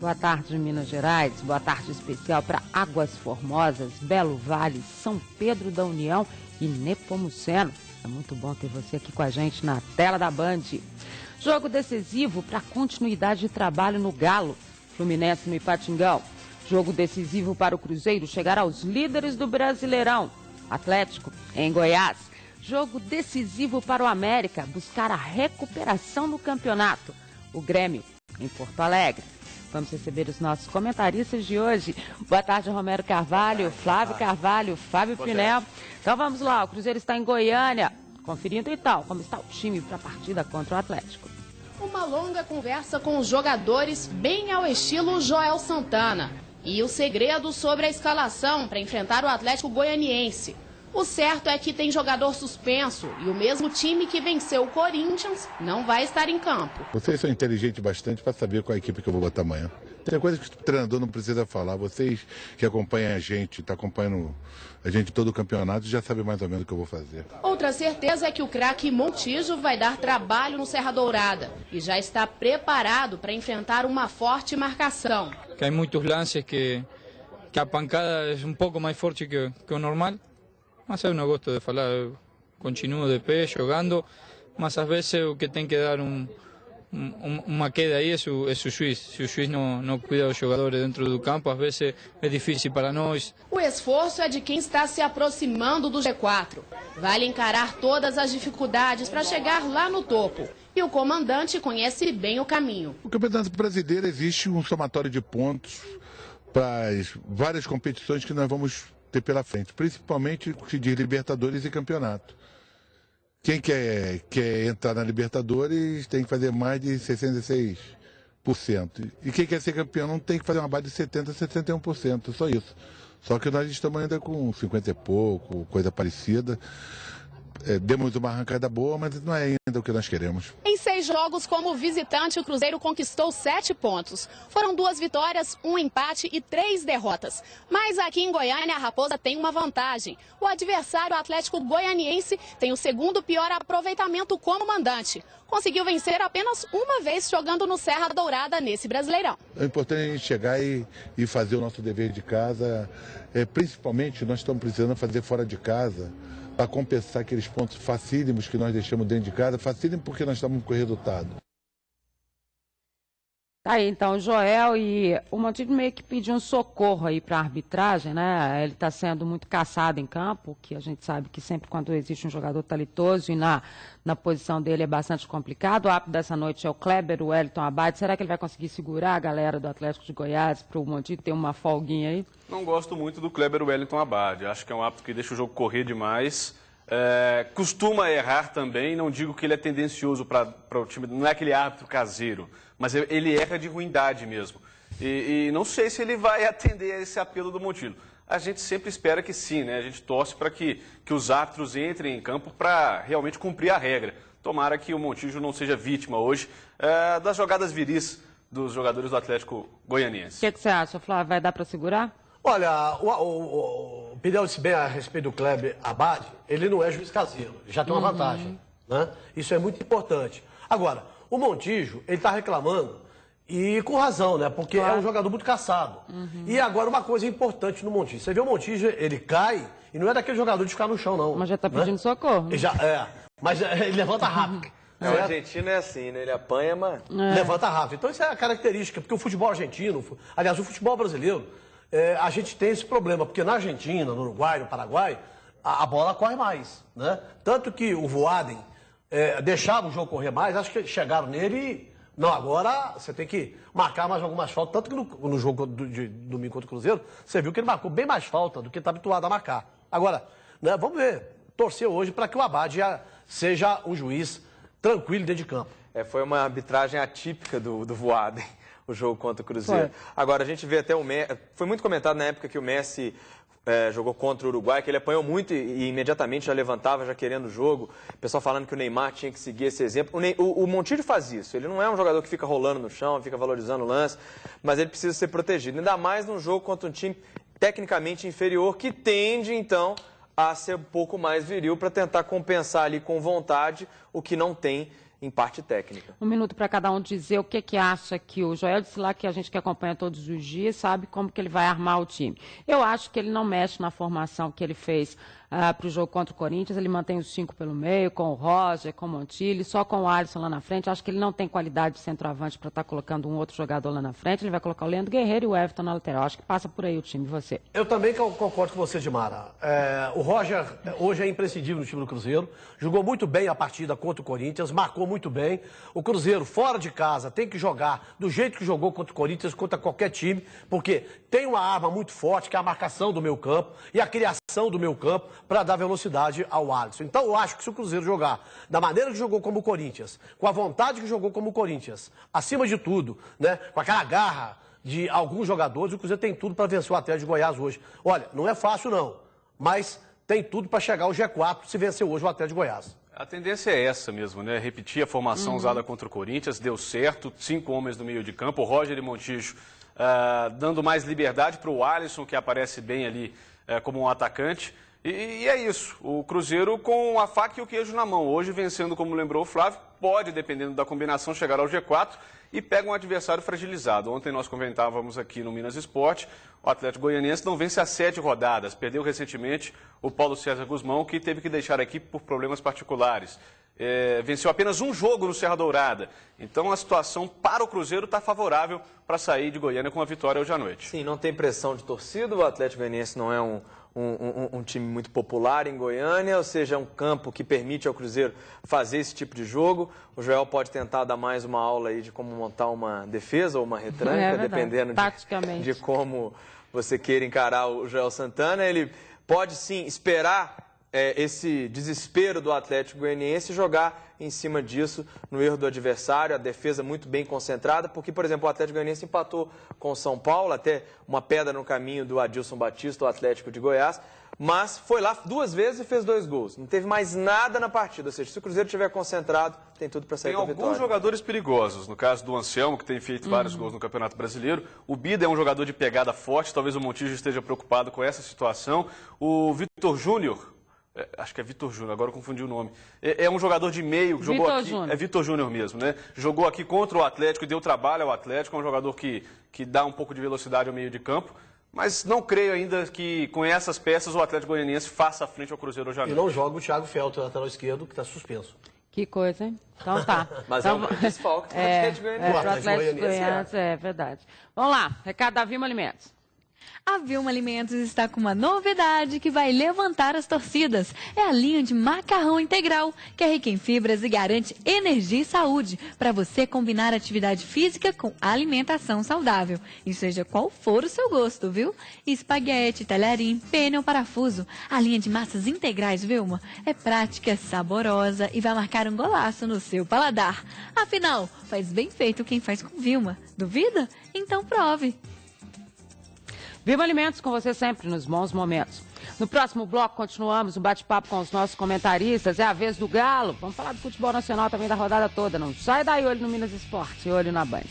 Boa tarde, Minas Gerais. Boa tarde especial para Águas Formosas, Belo Vale, São Pedro da União e Nepomuceno. É muito bom ter você aqui com a gente na tela da Band. Jogo decisivo para continuidade de trabalho no Galo, Fluminense no Ipatingão. Jogo decisivo para o Cruzeiro chegar aos líderes do Brasileirão, Atlético em Goiás. Jogo decisivo para o América buscar a recuperação no campeonato, o Grêmio em Porto Alegre. Vamos receber os nossos comentaristas de hoje. Boa tarde, Romero Carvalho, Flávio Carvalho, Fábio Pinel. Então vamos lá, o Cruzeiro está em Goiânia, conferindo então como está o time para a partida contra o Atlético. Uma longa conversa com os jogadores, bem ao estilo Joel Santana. E o segredo sobre a escalação para enfrentar o Atlético Goianiense. O certo é que tem jogador suspenso e o mesmo time que venceu o Corinthians não vai estar em campo. Vocês são inteligentes bastante para saber qual é a equipe que eu vou botar amanhã. Tem coisa que o treinador não precisa falar. Vocês que acompanham a gente, está acompanhando a gente todo o campeonato, já sabem mais ou menos o que eu vou fazer. Outra certeza é que o craque Montijo vai dar trabalho no Serra Dourada e já está preparado para enfrentar uma forte marcação. Que há muitos lances que a pancada é um pouco mais forte que o normal. Mas eu não gosto de falar, eu continuo de pé, jogando, mas às vezes o que tem que dar uma queda aí é o juiz. Se o juiz não cuida dos jogadores dentro do campo, às vezes é difícil para nós. O esforço é de quem está se aproximando do G4. Vale encarar todas as dificuldades para chegar lá no topo. E o comandante conhece bem o caminho. O Campeonato Brasileiro existe um somatório de pontos para as várias competições que nós vamos ter pela frente, principalmente o que diz Libertadores e Campeonato. Quem quer entrar na Libertadores tem que fazer mais de 66%. E quem quer ser campeão não tem que fazer uma base de 70%, 71%, só isso. Só que nós estamos ainda com 50 e pouco, coisa parecida. Demos uma arrancada boa, mas não é ainda o que nós queremos. Em 6 jogos como visitante, o Cruzeiro conquistou 7 pontos. Foram 2 vitórias, 1 empate e 3 derrotas. Mas aqui em Goiânia, a Raposa tem uma vantagem. O adversário Atlético Goianiense tem o segundo pior aproveitamento como mandante. Conseguiu vencer apenas uma vez jogando no Serra Dourada nesse Brasileirão. É importante a gente chegar e fazer o nosso dever de casa. Principalmente, nós estamos precisando fazer fora de casa, para compensar aqueles pontos facílimos que nós deixamos dentro de casa, facílimos porque nós estamos com resultado. Tá aí então, Joel, e o Montijo meio que pediu um socorro aí para a arbitragem, né? Ele está sendo muito caçado em campo, que a gente sabe que sempre quando existe um jogador talentoso e na posição dele é bastante complicado. O árbitro dessa noite é o Kleber Wellington Abad. Será que ele vai conseguir segurar a galera do Atlético de Goiás para o Montijo ter uma folguinha aí? Não gosto muito do Kleber Wellington Abad. Acho que é um árbitro que deixa o jogo correr demais. Costuma errar também, não digo que ele é tendencioso para o time, não é aquele árbitro caseiro, mas ele erra de ruindade mesmo. E não sei se ele vai atender a esse apelo do Montijo. A gente sempre espera que sim, né? A gente torce para que os árbitros entrem em campo para realmente cumprir a regra. Tomara que o Montijo não seja vítima hoje das jogadas viris dos jogadores do Atlético Goianiense. O que você acha, Flávio? Vai dar para segurar? Olha, o Pinel disse bem a respeito do Kleber Abad, ele não é juiz caseiro, já tem uma vantagem, né? Isso é muito importante. Agora, o Montijo, ele está reclamando, e com razão, né? Porque é um jogador muito caçado. E agora, uma coisa importante no Montijo, você vê o Montijo, ele cai, e não é daquele jogador de ficar no chão, não. Mas já está pedindo socorro. Né? Mas ele levanta rápido. O argentino é assim, né? Ele apanha, mas levanta rápido. Então isso é a característica, porque o futebol argentino, aliás, o futebol brasileiro, a gente tem esse problema, porque na Argentina, no Uruguai, no Paraguai, a bola corre mais, né? Tanto que o Voaden deixava o jogo correr mais, acho que chegaram nele e... Não, agora você tem que marcar mais algumas faltas, tanto que no jogo de domingo contra o Cruzeiro, você viu que ele marcou bem mais falta do que está habituado a marcar. Agora, né, vamos ver, torcer hoje para que o Abad seja um juiz tranquilo dentro de campo. Foi uma arbitragem atípica do Voaden, o jogo contra o Cruzeiro. Agora, a gente vê até o Messi... Foi muito comentado na época que o Messi jogou contra o Uruguai, que ele apanhou muito e imediatamente já levantava, já querendo o jogo. O pessoal falando que o Neymar tinha que seguir esse exemplo. O Montijo faz isso. Ele não é um jogador que fica rolando no chão, fica valorizando o lance, mas ele precisa ser protegido. Ainda mais num jogo contra um time tecnicamente inferior, que tende, então, a ser um pouco mais viril para tentar compensar ali com vontade o que não tem em parte técnica. Um minuto para cada um dizer o que acha que o Joel disse lá, que a gente que acompanha todos os dias sabe como que ele vai armar o time. Eu acho que ele não mexe na formação que ele fez para o jogo contra o Corinthians, ele mantém os 5 pelo meio, com o Roger, com o Montilli, só com o Alisson lá na frente. Acho que ele não tem qualidade de centroavante para estar colocando um outro jogador lá na frente. Ele vai colocar o Leandro Guerreiro e o Everton na lateral. Acho que passa por aí o time. Você? Eu também concordo com você, Dimara. O Roger hoje é imprescindível no time do Cruzeiro. Jogou muito bem a partida contra o Corinthians, marcou muito bem. O Cruzeiro, fora de casa, tem que jogar do jeito que jogou contra o Corinthians, contra qualquer time, porque tem uma arma muito forte, que é a marcação do meio campo e a criação do meio campo para dar velocidade ao Alisson. Então eu acho que se o Cruzeiro jogar da maneira que jogou como o Corinthians, com a vontade que jogou como o Corinthians, acima de tudo, né, com aquela garra de alguns jogadores, o Cruzeiro tem tudo para vencer o Atlético de Goiás hoje. Olha, não é fácil não, mas tem tudo para chegar ao G4 se vencer hoje o Atlético de Goiás. A tendência é essa mesmo, né? Repetir a formação usada contra o Corinthians, deu certo, 5 homens no meio de campo, o Roger e Montijo dando mais liberdade para o Alisson, que aparece bem ali como um atacante. E é isso, o Cruzeiro com a faca e o queijo na mão. Hoje, vencendo, como lembrou o Flávio, pode, dependendo da combinação, chegar ao G4 e pega um adversário fragilizado. Ontem nós comentávamos aqui no Minas Esporte, o Atlético Goianiense não vence há 7 rodadas. Perdeu recentemente o Paulo César Guzmão, que teve que deixar a equipe por problemas particulares. Venceu apenas um jogo no Serra Dourada. Então a situação para o Cruzeiro está favorável para sair de Goiânia com a vitória hoje à noite. Sim, não tem pressão de torcida, o Atlético Goianiense não é um time muito popular em Goiânia, ou seja, é um campo que permite ao Cruzeiro fazer esse tipo de jogo. O Joel pode tentar dar mais uma aula aí de como montar uma defesa ou uma retranca, dependendo de como você queira encarar o Joel Santana. Ele pode sim esperar esse desespero do Atlético Goianiense e jogar em cima disso no erro do adversário, a defesa muito bem concentrada, porque, por exemplo, o Atlético Goianiense empatou com o São Paulo, até uma pedra no caminho do Adilson Batista, o Atlético de Goiás, mas foi lá 2 vezes e fez 2 gols. Não teve mais nada na partida, ou seja, se o Cruzeiro estiver concentrado, tem tudo para sair com a vitória. Tem alguns jogadores perigosos, no caso do Anselmo, que tem feito vários gols no Campeonato Brasileiro. O Bida é um jogador de pegada forte, talvez o Montijo esteja preocupado com essa situação. O Vitor Júnior, acho que é Vitor Júnior, agora eu confundi o nome. É um jogador de meio, jogou Vitor aqui. Júnior. É Vitor Júnior mesmo, né? Jogou aqui contra o Atlético e deu trabalho ao Atlético. É um jogador que dá um pouco de velocidade ao meio de campo. Mas não creio ainda que com essas peças o Atlético Goianiense faça a frente ao Cruzeiro hoje à noite. E não joga o Thiago Felter, lateral esquerdo, que está suspenso. Que coisa, hein? Então tá. Mas então, é um desfalque para o Atlético Goianiense. Pro Atlético Goianiense, é verdade. Vamos lá, recado da Vilma Alimentos. A Vilma Alimentos está com uma novidade que vai levantar as torcidas. É a linha de macarrão integral, que é rica em fibras e garante energia e saúde para você combinar atividade física com alimentação saudável. E seja qual for o seu gosto, viu? Espaguete, talharim, penne ou parafuso. A linha de massas integrais, Vilma, é prática, saborosa e vai marcar um golaço no seu paladar. Afinal, faz bem feito quem faz com Vilma. Duvida? Então prove. Vilma Alimentos com você sempre nos bons momentos. No próximo bloco continuamos o bate-papo com os nossos comentaristas. É a vez do Galo. Vamos falar do futebol nacional também da rodada toda. Não sai daí, olho no Minas Esporte, olho na Band.